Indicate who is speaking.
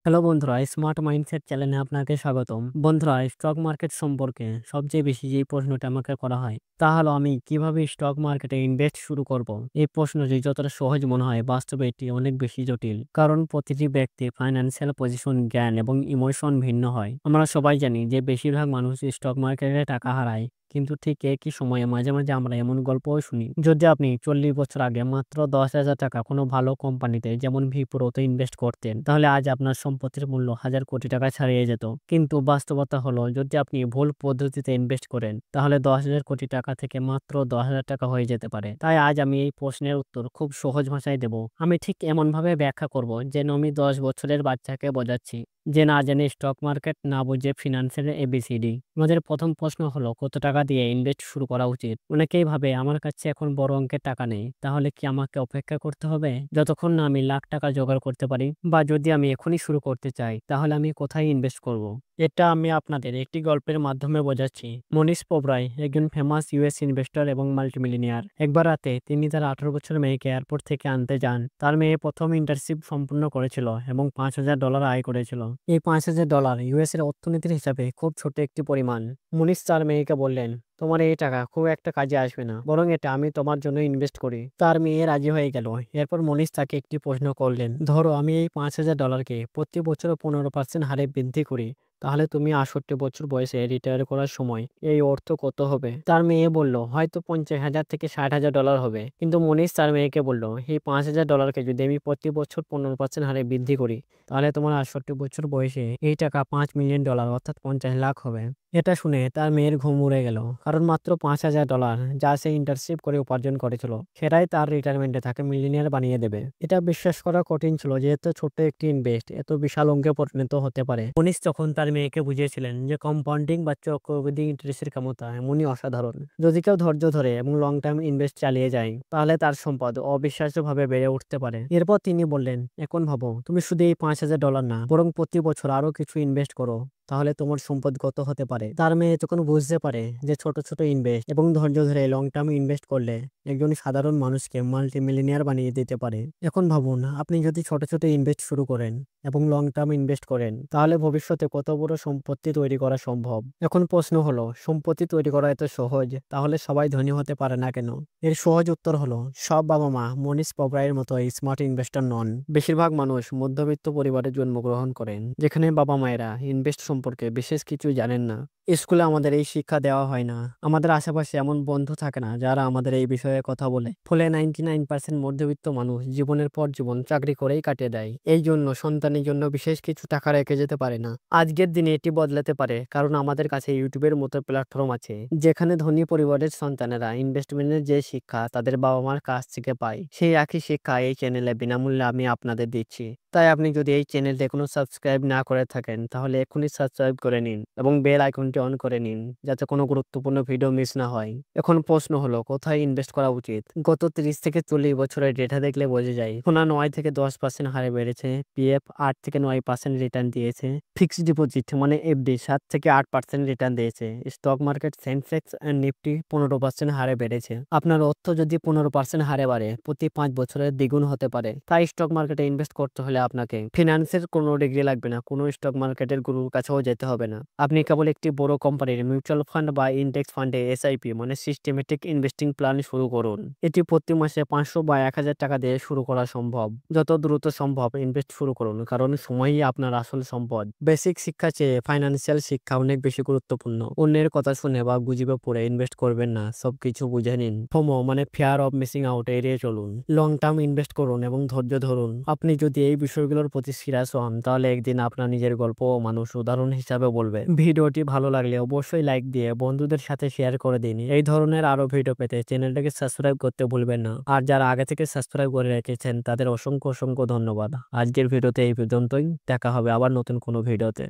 Speaker 1: Hello বন্ধুরা, smart mindset চ্যানেলে আপনাকে স্বাগতম। বন্ধুরা, স্টক মার্কেট সম্পর্কে সবচেয়ে বেশি যে প্রশ্নটা আমাকে করা হয় তা হলো আমি কিভাবে স্টক মার্কেটে ইনভেস্ট শুরু করব। এই প্রশ্নটি যতটা সহজ মনে হয় বাস্তবে এটি অনেক বেশি জটিল, কারণ প্রতিটি ব্যক্তি ফাইন্যান্সিয়াল পজিশন, জ্ঞান এবং ইমোশন ভিন্ন হয়। আমরা সবাই জানি যে বেশিরভাগ মানুষ স্টক মার্কেটে টাকা হারায়, কিন্তু ঠিক একই সময়ে মাঝে মাঝে আমরা এমন গল্পও শুনি। যদি আপনি 40 বছর আগে মাত্র 10,000 টাকা কোনো ভালো কোম্পানিতে যেমন ভিপ্রোতে ইনভেস্ট করতেন, তাহলে আজ আপনার সম্পত্তির মূল্য হাজার কোটি টাকা ছাড়িয়ে যেত। কিন্তু বাস্তবতা হলো, যদি আপনি ভুল পদ্ধতিতে ইনভেস্ট করেন, তাহলে 10,000 কোটি টাকা থেকে মাত্র 10,000 টাকা হয়ে যেতে পারে। তাই আজ আমি এই প্রশ্নের উত্তর খুব সহজ ভাষায় দেব। আমি ঠিক এমন ভাবে ব্যাখ্যা করব যেন আমি 10 বছরের বাচ্চাকে বোঝাচ্ছি, যে না জেনে স্টক মার্কেট, না বুঝে ফিনান্সের এবিসিডি। আমাদের প্রথম প্রশ্ন হলো, কত টাকা দিয়ে ইনভেস্ট শুরু করা উচিত? অনেকেই ভাবে, আমার কাছে এখন বড় অঙ্কের টাকা নেই, তাহলে কি আমাকে অপেক্ষা করতে হবে যতক্ষণ না আমি লাখ টাকা জোগাড় করতে পারি? বা যদি আমি এখনই শুরু করতে চাই, তাহলে আমি কোথায় ইনভেস্ট করব? এটা আমি আপনাদের একটি গল্পের মাধ্যমে বোঝাচ্ছি। মনীষ পোবরাই একজন ফেমাস ইউএস ইনভেস্টর এবং মাল্টিমিলিয়নিয়ার। একবার রাতে তিনি তার 18 বছরের মেয়েকে এয়ারপোর্ট থেকে আনতে যান। তার মেয়ে প্রথম ইন্টার্নশিপ সম্পূর্ণ করেছিল এবং $5,000 আয় করেছিল। এই $5,000 ইউএস এর অর্থনীতির হিসাবে খুব ছোট একটি পরিমাণ। মনীষ তার মেয়েকে বললেন, তোমার এই টাকা খুব একটা কাজে আসবে না, বরং এটা আমি তোমার জন্য ইনভেস্ট করি। তার মেয়ে রাজি হয়ে গেল। এরপর মনীষ তাকে একটি প্রশ্ন করলেন, ধরো আমি এই $5,000কে প্রতি বছর 15% হারে বৃদ্ধি করি, তাহলে তুমি 68 বছর বয়সে রিটায়ার করার সময় এই অর্থ কত হবে? তার মেয়ে বলল, হয়তো 50,000 থেকে $60,000 হবে। কিন্তু মনীষ তার মেয়েকে বলল, এই $5,000কে যদি আমি প্রতি বছর 15% হারে বৃদ্ধি করি, তাহলে তোমার 68 বছর বয়সে এই টাকা $5 মিলিয়ন অর্থাৎ 50 লাখ হবে। এটা শুনে তার মেয়ের ঘুম উড়ে গেল, কারণ মাত্র $5,000 যা সে ইন্টার্নশিপ করে উপার্জন করেছিল, সেটাই তার রিটায়ারমেন্টে তাকে মিলিয়নিয়ার বানিয়ে দেবে। এটা বিশ্বাস করা কঠিন ছিল যে এত ছোট্ট একটি ইনভেস্ট এত বিশাল অঙ্কে পরিণত হতে পারে। মনীষ তখন তার মেয়েকে বুঝিয়েছিলেন যে কম্পাউন্ডিং বা চক্রবৃদ্ধি ইন্টারেস্টের ক্ষমতা এমনই অসাধারণ। যদি কেউ ধৈর্য ধরে এবং লং টার্ম ইনভেস্ট চালিয়ে যায়, তাহলে তার সম্পদ অবিশ্বাস্যভাবে বেড়ে উঠতে পারে। এরপর তিনি বললেন, এখন ভাবো, তুমি শুধু এই $5,000 না, বরং প্রতি বছর আরো কিছু ইনভেস্ট করো, তাহলে তোমার সম্পদ কত হতে পারে। তার মেয়ে তখন বুঝতে পারে যে ছোট ছোট ইনভেস্ট এবং ধৈর্য ধরে লং টার্ম ইনভেস্ট করলে একজন সাধারণ মানুষকে মাল্টি মিলিয়নিয়ার বানিয়ে দিতে পারে। এখন ভাবুন, আপনি যদি ছোট ছোট ইনভেস্ট শুরু করেন এবং লং টার্ম ইনভেস্ট করেন, তাহলে ভবিষ্যতে কত বড় সম্পত্তি তৈরি করা সম্ভব। এখন প্রশ্ন হলো, সম্পত্তি তৈরি করা এত সহজ, তাহলে সবাই ধনী হতে পারে না কেন? এর সহজ উত্তর হলো, সব বাবা মা মনীষ পোবরাইয়ের মতো স্মার্ট ইনভেস্টর নন। বেশিরভাগ মানুষ মধ্যবিত্ত পরিবারে জন্মগ্রহণ করেন, যেখানে বাবা মায়েরা ইনভেস্ট সম্পর্কে বিশেষ কিছু জানেন না। স্কুলে আমাদের এই শিক্ষা দেওয়া হয় না। আমাদের আশেপাশে এমন বন্ধু থাকে না যারা আমাদের এই বিষয়ে কথা বলে। ফলে 99% মধ্যবিত্ত মানুষ জীবনের পর জীবন চাকরি করেই কাটিয়ে দেয়। এই জন্য সন্তানের জন্য বিশেষ কিছু টাকা রেখে যেতে পারে না। আজকের দিনে এটি বদলাতে পারে, কারণ আমাদের কাছে ইউটিউবের মতো প্ল্যাটফর্ম আছে, যেখানে ধনী পরিবারের সন্তানেরা ইনভেস্টমেন্টের যে শিক্ষা তাদের বাবা মার কাছ থেকে পায়, সেই একই শিক্ষা এই চ্যানেলে বিনামূল্যে আমি আপনাদের দিচ্ছি। তাই আপনি যদি এই চ্যানেলটি এখনো সাবস্ক্রাইব না করে থাকেন, তাহলে এখনই সাবস্ক্রাইব করে নিন এবং বেল আইকনটি অন করে নিন, যাতে কোনো গুরুত্বপূর্ণ ভিডিও মিস না হয়। এখন প্রশ্ন হলো, কোথায় ইনভেস্ট করা উচিত? গত 30 থেকে 40 বছরের ডেটা দেখলে বোঝা যায়, সোনা 9 থেকে 10% হারে বেড়েছে, পিএফ 8 থেকে 9% রিটার্ন দিয়েছে, ফিক্সড ডিপোজিট মানে এফডি 7 থেকে 8% রিটার্ন দিয়েছে, stock market Sensex and Nifty 15% হারে বেড়েছে। আপনার অর্থ যদি 15% হারে বাড়ে, প্রতি 5 বছরে দ্বিগুণ হতে পারে। তাই স্টক মার্কেটে ইনভেস্ট করতে হলে আপনাকে ফিনান্সের কোনো ডিগ্রি লাগবে না, কোনো স্টক মার্কেটের গুরুর কাছেও যেতে হবে না। আপনি কেবল একটি বড় কোম্পানির মিউচুয়াল ফান্ড বা ইন্ডেক্স ফান্ডে এসআইপি মানে সিস্টেমেটিক ইনভেস্টিং প্ল্যান শুরু করুন। এটি প্রতি মাসে 500 বা 1,000 টাকা দিয়ে শুরু করা সম্ভব। যত দ্রুত সম্ভব ইনভেস্ট শুরু করুন, কারণ সময়ই আপনার আসল সম্পদ। বেসিক শিক্ষা চেয়ে ফাইন্যান্সিয়াল শিক্ষা অনেক বেশি গুরুত্বপূর্ণ। অন্যের কথা শুনে বা গুজবে পড়ে ইনভেস্ট করবেন না, সবকিছু বুঝে নিন। ফোমো মানে ফিয়ার অফ মিসিং আউট এড়িয়ে চলুন। লং টার্ম ইনভেস্ট করুন এবং ধৈর্য ধরুন। আপনি যদি এই বিষয়গুলোর প্রতি সিরিয়াস হন, তাহলে একদিন আপনার নিজের গল্প মানুষ উদাহরণ হিসাবে বলবে। ভিডিওটি ভালো লাগলে অবশ্যই লাইক দিয়ে বন্ধুদের সাথে শেয়ার করে দিন। এই ধরনের আরো ভিডিও পেতে চ্যানেলটাকে সাবস্ক্রাইব করতে ভুলবেন না। আর যারা আগে থেকে সাবস্ক্রাইব করে রেখেছেন তাদের অসংখ্য অসংখ্য ধন্যবাদ। আজকের ভিডিওতে এই পর্যন্তই। দেখা হবে আবার নতুন কোনো ভিডিওতে।